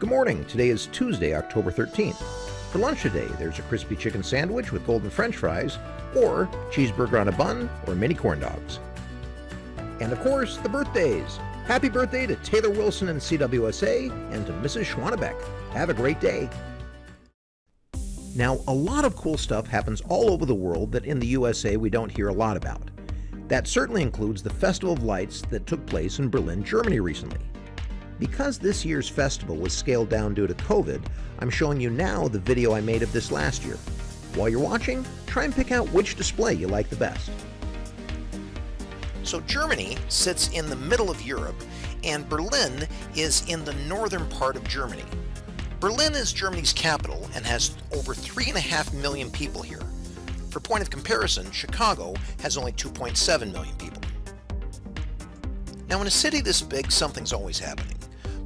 Good morning. Today is Tuesday, October 13th. For lunch today, there's a crispy chicken sandwich with golden french fries, or cheeseburger on a bun, or mini corn dogs. And of course, the birthdays. Happy birthday to Taylor Wilson in CWSA and to Mrs. Schwannebeck. Have a great day. Now, a lot of cool stuff happens all over the world that in the USA we don't hear a lot about. That certainly includes the Festival of Lights that took place in Berlin, Germany recently. Because this year's festival was scaled down due to COVID, I'm showing you now the video I made of this last year. While you're watching, try and pick out which display you like the best. So Germany sits in the middle of Europe, and Berlin is in the northern part of Germany. Berlin is Germany's capital and has over 3.5 million people here. For point of comparison, Chicago has only 2.7 million people. Now in a city this big, something's always happening.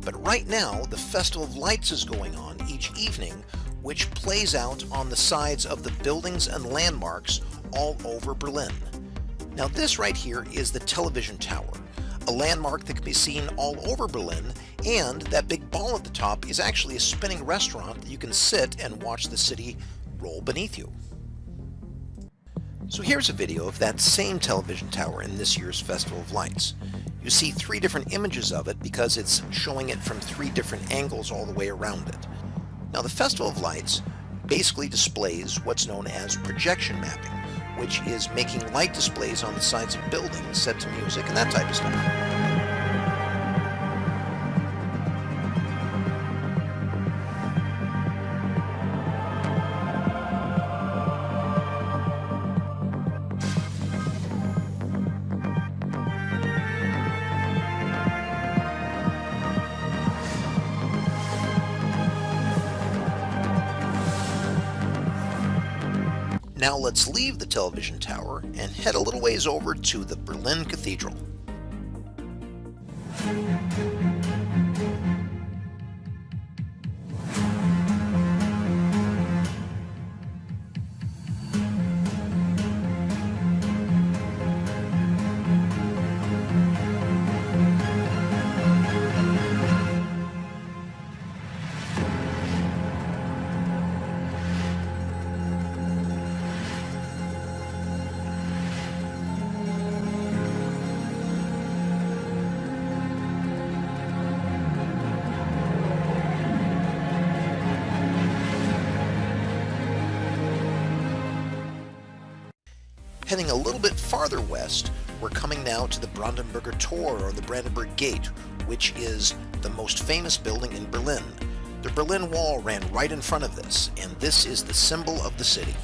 But right now, the Festival of Lights is going on each evening, which plays out on the sides of the buildings and landmarks all over Berlin. Now this right here is the television tower, a landmark that can be seen all over Berlin, and that big ball at the top is actually a spinning restaurant that you can sit and watch the city roll beneath you. So here's a video of that same television tower in this year's Festival of Lights. You see 3 different images of it because it's showing it from 3 different angles all the way around it. Now the Festival of Lights basically displays what's known as projection mapping, which is making light displays on the sides of buildings set to music and that type of stuff. Now let's leave the television tower and head a little ways over to the Berlin Cathedral. Heading a little bit farther west, we're coming now to the Brandenburger Tor, or the Brandenburg Gate, which is the most famous building in Berlin. The Berlin Wall ran right in front of this, and this is the symbol of the city.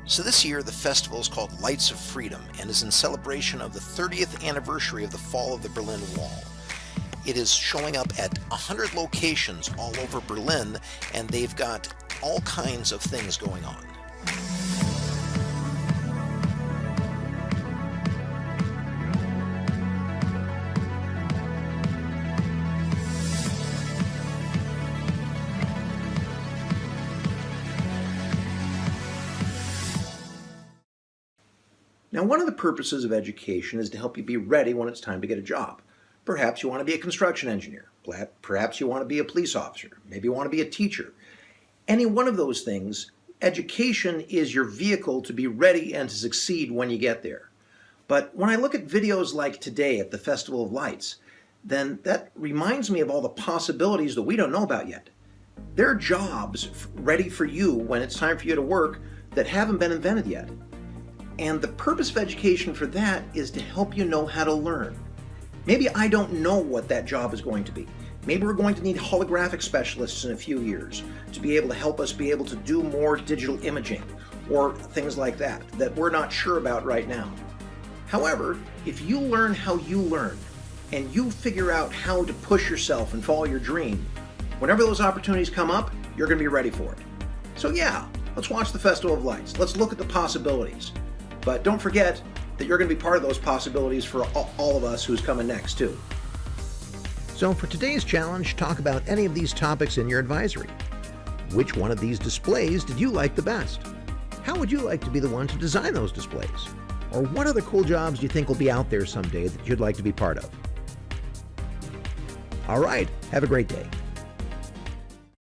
So this year the festival is called Lights of Freedom and is in celebration of the 30th anniversary of the fall of the Berlin Wall. It is showing up at 100 locations all over Berlin, and they've got all kinds of things going on. Now, one of the purposes of education is to help you be ready when it's time to get a job. Perhaps you want to be a construction engineer. Perhaps you want to be a police officer. Maybe you want to be a teacher. Any one of those things, education is your vehicle to be ready and to succeed when you get there. But when I look at videos like today at the Festival of Lights, then that reminds me of all the possibilities that we don't know about yet. There are jobs ready for you when it's time for you to work that haven't been invented yet. And the purpose of education for that is to help you know how to learn. Maybe I don't know what that job is going to be. Maybe we're going to need holographic specialists in a few years to be able to help us be able to do more digital imaging or things like that we're not sure about right now. However, if you learn how you learn and you figure out how to push yourself and follow your dream, whenever those opportunities come up, you're going to be ready for it. So yeah, let's watch the Festival of Lights. Let's look at the possibilities. But don't forget that you're going to be part of those possibilities for all of us who's coming next too. So for today's challenge, talk about any of these topics in your advisory. Which one of these displays did you like the best? How would you like to be the one to design those displays? Or what other cool jobs do you think will be out there someday that you'd like to be part of? All right, have a great day.